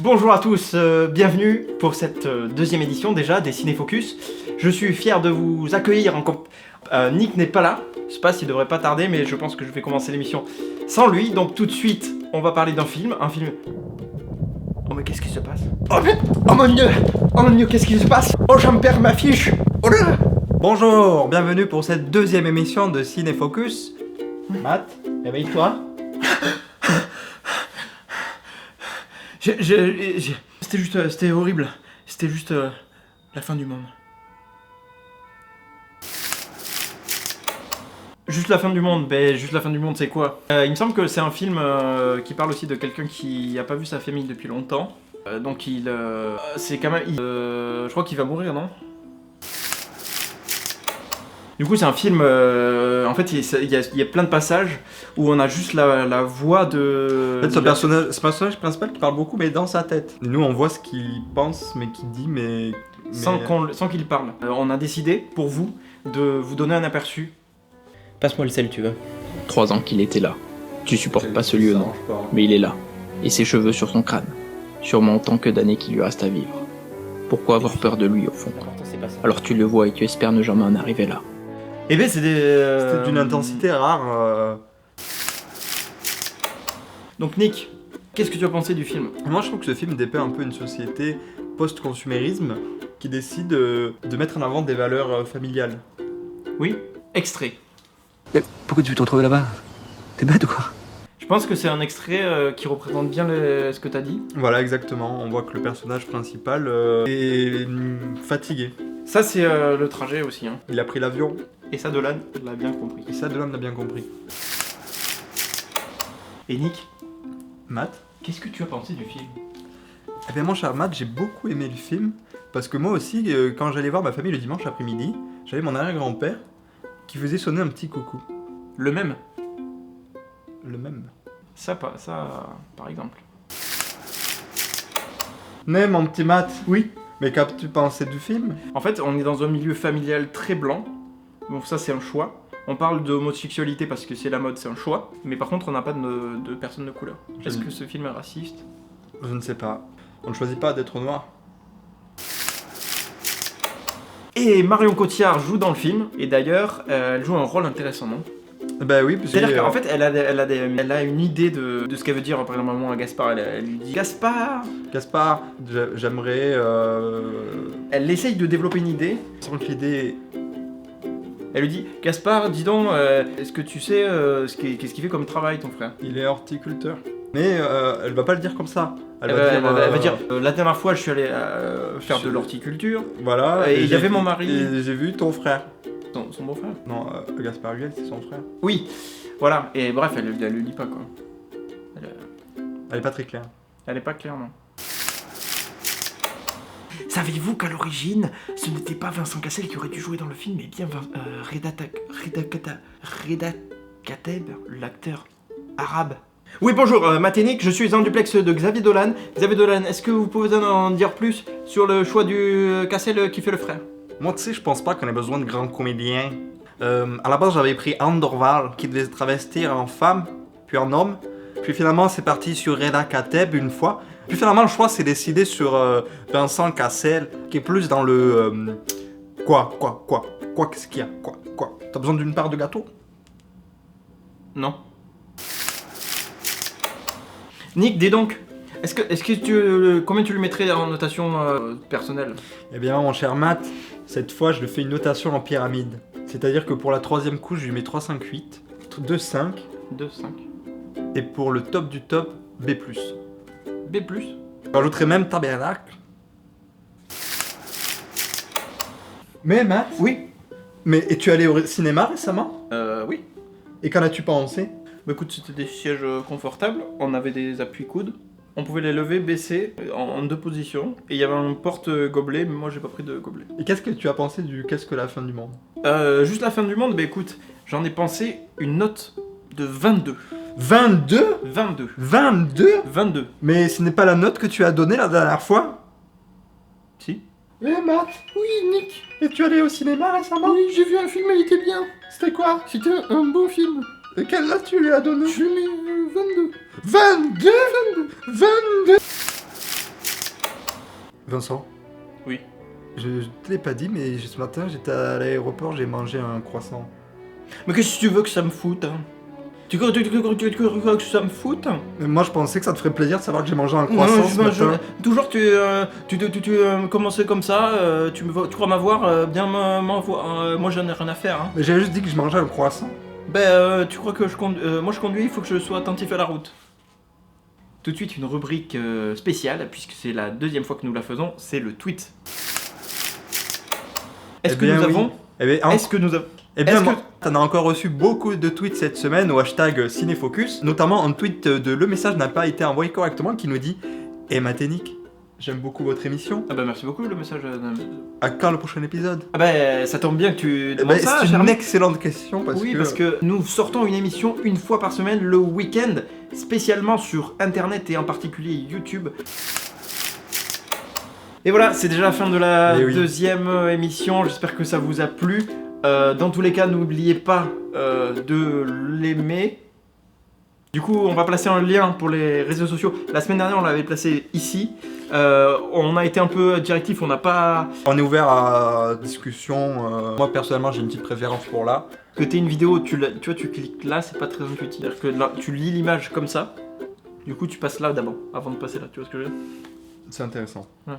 Bonjour à tous, bienvenue pour cette deuxième édition déjà des Cinéfocus. Je suis fier de vous accueillir en Nick n'est pas là, je sais pas s'il devrait pas tarder, mais je pense que je vais commencer l'émission sans lui. Donc tout de suite, on va parler d'un film, Oh mais qu'est-ce qui se passe? Oh mon dieu, qu'est-ce qui se passe? Oh j'en perds ma fiche. Oh là. Bonjour, bienvenue pour cette deuxième émission de Cinéfocus. Matt, réveille-toi. C'était horrible. C'était juste la fin du monde. Juste la fin du monde, juste la fin du monde, c'est quoi? Il me semble que c'est un film qui parle aussi de quelqu'un qui a pas vu sa famille depuis longtemps. Donc c'est quand même... je crois qu'il va mourir, non? Du coup, c'est un film... en fait, il y a plein de passages où on a juste la voix de... En fait, c'est un personnage principal qui parle beaucoup, mais dans sa tête. Et nous, on voit ce qu'il pense, mais qu'il dit, mais... Sans qu'il parle. On a décidé, pour vous, de vous donner un aperçu. Passe-moi le sel, tu veux. 3 ans qu'il était là. Tu supportes pas ce lieu, non? Mais il est là. Et ses cheveux sur son crâne. Sûrement autant que d'années qu'il lui reste à vivre. Pourquoi avoir peur de lui, au fond? Alors tu le vois et tu espères ne jamais en arriver là. Eh ben, c'était d'une intensité rare. Donc Nick, qu'est-ce que tu as pensé du film? Moi, je trouve que ce film dépeint un peu une société post-consumérisme qui décide de mettre en avant des valeurs familiales. Oui, extrait. Mais pourquoi tu veux te retrouver là-bas? T'es bête ou quoi? Je pense que c'est un extrait qui représente bien ce que t'as dit. Voilà, exactement. On voit que le personnage principal est fatigué. Ça, c'est le trajet aussi. Hein. Il a pris l'avion. Et ça, Dolan l'a bien compris. l'a bien compris. Et Nick, Matt, qu'est-ce que tu as pensé du film? Eh bien, mon cher Matt, j'ai beaucoup aimé le film. Parce que moi aussi, quand j'allais voir ma famille le dimanche après-midi, j'avais mon arrière-grand-père qui faisait sonner un petit coucou. Le même? Le même. Ça, par exemple. Mais mon petit Matt. Oui. Mais qu'as-tu pensé du film? En fait, on est dans un milieu familial très blanc. Bon, ça, c'est un choix. On parle d'homosexualité parce que c'est la mode, c'est un choix. Mais par contre, on n'a pas de personnes de couleur. Est-ce que ce film est raciste? Je ne sais pas. On ne choisit pas d'être noir. Et Marion Cotillard joue dans le film. Et d'ailleurs, elle joue un rôle intéressant, non? Bah oui, parce que... C'est-à-dire qu'en fait, elle a une idée de ce qu'elle veut dire, par exemple, à Gaspard. Elle lui dit « Gaspard !» Gaspard, j'aimerais... Elle essaye de développer une idée. Sans que l'idée... Elle lui dit « Gaspard, dis donc, est-ce que tu sais qu'est-ce qu'il fait comme travail, ton frère ?» Il est horticulteur. Mais elle va pas le dire comme ça. Elle va dire la dernière fois, je suis allé faire de l'horticulture. Voilà. Et il y avait mon mari. Et j'ai vu ton frère. Son beau-frère? Non, Gaspard Huel, c'est son frère. Oui, voilà. Et bref, elle le dit pas, quoi. Elle est pas très claire. Elle est pas claire, non. Savez-vous qu'à l'origine, ce n'était pas Vincent Cassel qui aurait dû jouer dans le film, mais bien Reda Kateb, l'acteur arabe. Oui, bonjour, Mathénique, je suis en duplex de Xavier Dolan. Xavier Dolan, est-ce que vous pouvez en dire plus sur le choix du Cassel qui fait le frère? Moi, tu sais, je pense pas qu'on ait besoin de grands comédiens. À la base, j'avais pris Anne Dorval, qui devait se travestir en femme, puis en homme. Puis finalement, c'est parti sur Reda Kateb une fois. Puis finalement, le choix s'est décidé sur Vincent Cassel, qui est plus dans le... Quoi, qu'est-ce qu'il y a? Quoi? T'as besoin d'une part de gâteau? Non. Nick, dis donc, combien tu lui mettrais en notation personnelle? Eh bien, mon cher Matt, cette fois, je lui fais une notation en pyramide. C'est-à-dire que pour la 3e couche, je lui mets 3,58, 2,5. 2,5. Et pour le top du top, B+. B+. J'ajouterais même tabernacle. Mais Matt? Oui. Mais es-tu allé au cinéma récemment? Oui. Et qu'en as-tu pensé? Bah écoute, c'était des sièges confortables, on avait des appuis-coudes, on pouvait les lever, baisser, en 2 positions, et il y avait un porte-gobelet, mais moi j'ai pas pris de gobelet. Et qu'est-ce que tu as pensé du Qu'est-ce que la fin du monde? Juste la fin du monde, bah écoute, j'en ai pensé une note de 22. 22? 22. 22? 22. Mais ce n'est pas la note que tu as donnée la dernière fois? Si. Eh Matt? Oui, Nick. Es-tu allé au cinéma récemment? Oui, j'ai vu un film, il était bien. C'était quoi? C'était un bon film. Et quelle note tu lui as donné? Je lui ai mis 22. 22? 22? Vincent. Oui. Je te l'ai pas dit, mais ce matin, j'étais à l'aéroport, j'ai mangé un croissant. Mais qu'est-ce que tu veux que ça me foute hein? Tu crois que ça me foute hein? Mais moi, je pensais que ça te ferait plaisir de savoir que j'ai mangé un croissant Non, ce matin. toujours tu commençais comme ça, tu crois m'avoir, bien m'envoir, moi j'en ai rien à faire. Hein. Mais j'avais juste dit que je mangeais un croissant. Tu crois que moi je conduis, il faut que je sois attentif à la route. Tout de suite une rubrique spéciale, puisque c'est la deuxième fois que nous la faisons, c'est le tweet. Est-ce que nous avons... Est-ce que nous avons... Eh bien, Est-ce que- t'en as encore reçu beaucoup de tweets cette semaine au hashtag Cinéfocus, notamment un tweet de Le message n'a pas été envoyé correctement qui nous dit « Eh Mathénique, j'aime beaucoup votre émission. Ah bah merci beaucoup le message. À quand le prochain épisode ?» Ah bah ça tombe bien que tu Eh demandes ben, ça, c'est cher une ami. excellente question parce Oui, que... parce que nous sortons une émission une fois par semaine le week-end, spécialement sur Internet et en particulier YouTube. Et voilà, c'est déjà la fin de la Eh oui. deuxième émission, j'espère que ça vous a plu. Dans tous les cas, n'oubliez pas de l'aimer. Du coup, on va placer un lien pour les réseaux sociaux. La semaine dernière, on l'avait placé ici. On a été un peu directif, on n'a pas... On est ouvert à discussion. Moi, personnellement, j'ai une petite préférence pour là. Que t'aies une vidéo, tu vois, tu cliques là, c'est pas très intuitif. C'est-à-dire que là, tu lis l'image comme ça. Du coup, tu passes là d'abord, avant de passer là. Tu vois ce que je veux dire? C'est intéressant. Ouais.